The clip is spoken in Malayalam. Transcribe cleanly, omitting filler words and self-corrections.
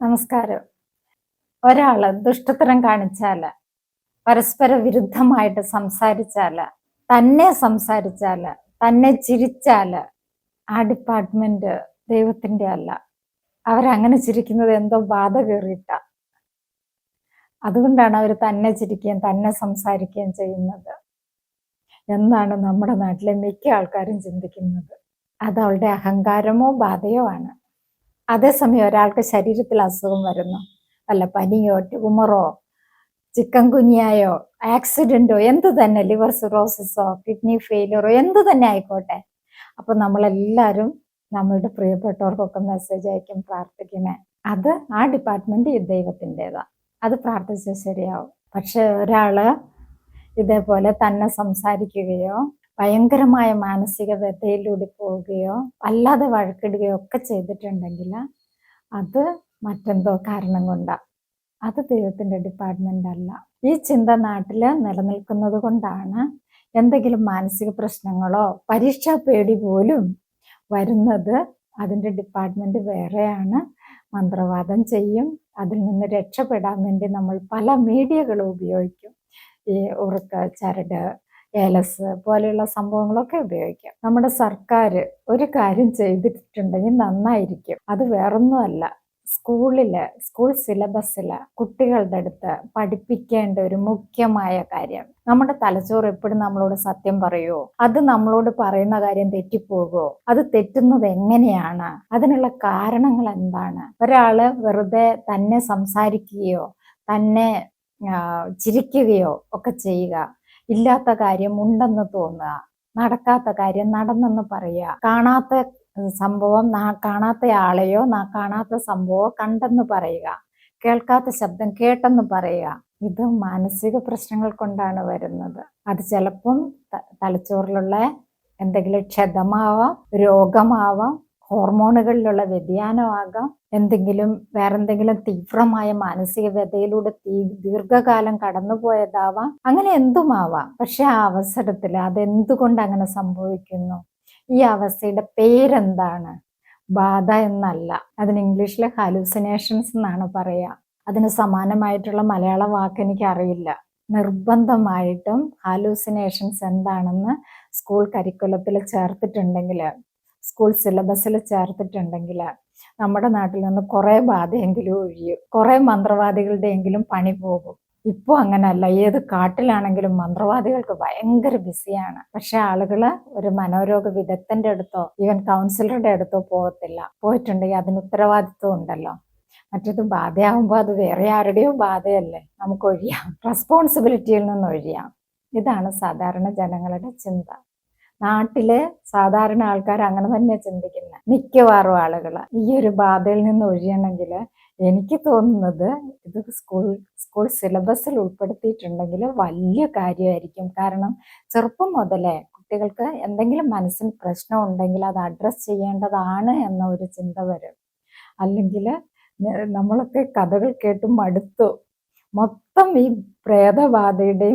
നമസ്കാരം. ഒരാള് ദുഷ്ടത്തരം കാണിച്ചാല്, പരസ്പര വിരുദ്ധമായിട്ട് സംസാരിച്ചാല്, തന്നെ സംസാരിച്ചാല്, തന്നെ ചിരിച്ചാല്, ആ ഡിപ്പാർട്ട്മെന്റ് ദൈവത്തിന്റെ അല്ല. അവരങ്ങനെ ചിരിക്കുന്നത് എന്തോ ബാധ കേറിയിട്ടാ. അതുകൊണ്ടാണ് അവര് തന്നെ ചിരിക്കുകയും തന്നെ സംസാരിക്കുകയും ചെയ്യുന്നത് എന്നാണ് നമ്മുടെ നാട്ടിലെ മിക്ക ആൾക്കാരും ചിന്തിക്കുന്നത്. അത് അവളുടെ അഹങ്കാരമോ ബാധയോ ആണ്. അതേസമയം ഒരാൾക്ക് ശരീരത്തിൽ അസുഖം വരുന്നു, വല്ല പനിയോ ട്യൂമറോ ചിക്കൻ കുനിയായോ ആക്സിഡന്റോ എന്ത് തന്നെ, ലിവർ സിറോസിസോ കിഡ്നി ഫെയിലിയറോ എന്ത് തന്നെ ആയിക്കോട്ടെ, അപ്പൊ നമ്മളെല്ലാവരും നമ്മളുടെ പ്രിയപ്പെട്ടവർക്കൊക്കെ മെസ്സേജ് അയക്കും, പ്രാർത്ഥിക്കണേ. അത് ആ ഡിപ്പാർട്ട്മെന്റ് ദൈവത്തിൻ്റെതാ, അത് പ്രാർത്ഥിച്ചാൽ ശരിയാവും. പക്ഷെ ഒരാള് ഇതേപോലെ തന്നെ സംസാരിക്കുകയോ ഭയങ്കരമായ മാനസിക വ്യതയിലൂടെ പോവുകയോ അല്ലാതെ വഴക്കിടുകയോ ഒക്കെ ചെയ്തിട്ടുണ്ടെങ്കിൽ അത് മറ്റെന്തോ കാരണം കൊണ്ടാ, അത് ദൈവത്തിന്റെ ഡിപ്പാർട്ട്മെന്റ് അല്ല. ഈ ചിന്ത നാട്ടില് നിലനിൽക്കുന്നത് കൊണ്ടാണ് എന്തെങ്കിലും മാനസിക പ്രശ്നങ്ങളോ പരീക്ഷാ പേടി പോലും വരുന്നത്. അതിന്റെ ഡിപ്പാർട്ട്മെന്റ് വേറെയാണ്. മന്ത്രവാദം ചെയ്യും. അതിൽ നിന്ന് രക്ഷപ്പെടാൻ വേണ്ടി നമ്മൾ പല മീഡിയകളും ഉപയോഗിക്കും. ഈ ഉറുക്ക്, ചരട്, ഏലസ് പോലെയുള്ള സംഭവങ്ങളൊക്കെ ഉപയോഗിക്കാം. നമ്മുടെ സർക്കാർ ഒരു കാര്യം ചെയ്തിട്ടുണ്ടെങ്കിൽ നന്നായിരിക്കും. അത് വേറൊന്നുമല്ല, സ്കൂൾ സിലബസില് കുട്ടികളുടെ അടുത്ത് പഠിപ്പിക്കേണ്ട ഒരു മുഖ്യമായ കാര്യം. നമ്മുടെ തലച്ചോറ് എപ്പോഴും നമ്മളോട് സത്യം പറയുമോ? അത് നമ്മളോട് പറയുന്ന കാര്യം തെറ്റിപ്പോകുമോ? അത് തെറ്റുന്നത് എങ്ങനെയാണ്? അതിനുള്ള കാരണങ്ങൾ എന്താണ്? ഒരാള് വെറുതെ തന്നെ സംസാരിക്കുകയോ തന്നെ ചിരിക്കുകയോ ഒക്കെ ചെയ്യുക, ഇല്ലാത്ത കാര്യം ഉണ്ടെന്ന് തോന്നുക, നടക്കാത്ത കാര്യം നടന്നെന്ന് പറയുക, കാണാത്ത സംഭവം കാണാത്ത ആളെയോ കാണാത്ത സംഭവം കണ്ടെന്ന് പറയുക, കേൾക്കാത്ത ശബ്ദം കേട്ടെന്ന് പറയുക, ഇത് മാനസിക പ്രശ്നങ്ങൾ കൊണ്ടാണ് വരുന്നത്. അത് ചിലപ്പം തലച്ചോറിലുള്ള എന്തെങ്കിലും ക്ഷതമാവാം, രോഗമാവാം, ഹോർമോണുകളിലുള്ള വ്യതിയാനമാകാം, വേറെന്തെങ്കിലും തീവ്രമായ മാനസിക വ്യതയിലൂടെ ദീർഘകാലം കടന്നുപോയതാവാം, അങ്ങനെ എന്തുമാവാം. പക്ഷെ ആ അവസരത്തിൽ അതെന്തുകൊണ്ട് അങ്ങനെ സംഭവിക്കുന്നു? ഈ അവസ്ഥയുടെ പേരെന്താണ്? ബാധ എന്നല്ല, അതിന് ഇംഗ്ലീഷിൽ ഹാലൂസിനേഷൻസ് എന്നാണ് പറയുക. അതിന് സമാനമായിട്ടുള്ള മലയാള വാക്ക് എനിക്ക് അറിയില്ല. നിർബന്ധമായിട്ടും ഹാലൂസിനേഷൻസ് എന്താണെന്ന് സ്കൂൾ കരിക്കുലത്തിൽ ചേർത്തിട്ടുണ്ടെങ്കിൽ, സ്കൂൾ സിലബസിൽ ചേർത്തിട്ടുണ്ടെങ്കിൽ നമ്മുടെ നാട്ടിൽ നിന്ന് കുറെ ബാധയെങ്കിലും ഒഴിയും, കുറെ മന്ത്രവാദികളുടെയെങ്കിലും പണി പോകും. ഇപ്പോൾ അങ്ങനല്ല, ഏത് കാട്ടിലാണെങ്കിലും മന്ത്രവാദികൾക്ക് ഭയങ്കര ബിസിയാണ്. പക്ഷെ ആളുകള് ഒരു മനോരോഗ വിദഗ്ധന്റെ അടുത്തോ ഈവൻ കൗൺസിലറുടെ അടുത്തോ പോകത്തില്ല. പോയിട്ടുണ്ടെങ്കിൽ അതിന് ഉത്തരവാദിത്വം ഉണ്ടല്ലോ. മറ്റേത് ബാധയാകുമ്പോൾ അത് വേറെ ആരുടെയോ ബാധയല്ലേ, നമുക്ക് ഒഴിയാം, റെസ്പോൺസിബിലിറ്റിയിൽ നിന്ന് ഒഴിയാം. ഇതാണ് സാധാരണ ജനങ്ങളുടെ ചിന്ത. നാട്ടിലെ സാധാരണ ആൾക്കാർ അങ്ങനെ തന്നെ ചിന്തിക്കുന്നത്, മിക്കവാറും ആളുകൾ. ഈ ഒരു ബാധയിൽ നിന്ന് ഒഴിയണമെങ്കിൽ എനിക്ക് തോന്നുന്നത് ഇത് സ്കൂൾ സിലബസിൽ ഉൾപ്പെടുത്തിയിട്ടുണ്ടെങ്കിൽ വലിയ കാര്യമായിരിക്കും. കാരണം ചെറുപ്പം മുതലേ കുട്ടികൾക്ക് എന്തെങ്കിലും മനസ്സിന് പ്രശ്നം ഉണ്ടെങ്കിൽ അത് അഡ്രസ്സ് ചെയ്യേണ്ടതാണ് എന്ന ഒരു ചിന്ത വരും. അല്ലെങ്കിൽ നമ്മളൊക്കെ കഥകൾ കേട്ട് മടുത്തു. മൊത്തം ഈ പ്രേതബാധയുടെയും